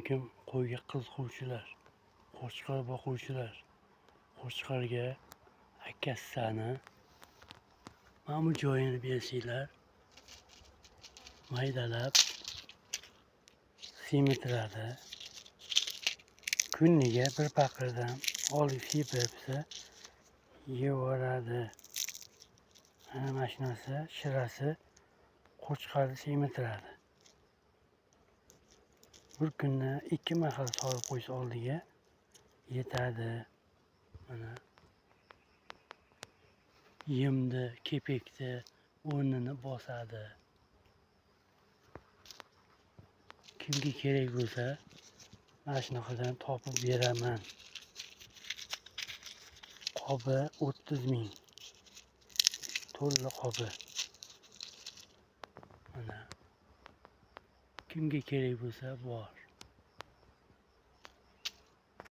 Assalomu alaykum qo'yga qiziquvchilar, qo'chqor boquvchilar. Qo'chqorga akassani mana bu joyini bersanglar, maydalab semitiradi. Kuniga bir paqirdan olib sepib yevoradi. Mana shu narsa shirasi qo'chqorni semitiradi. Bir kunda 2 mahal solib qo'ysa oldiga yetadi. Mana yemni, kepakni o'rnini bosadi. Kimga kerak bo'lsa mana shunaqadan topib beraman. Qobi 30 ming. To'la qobi. Mana kimga kerak bo'lsa bor.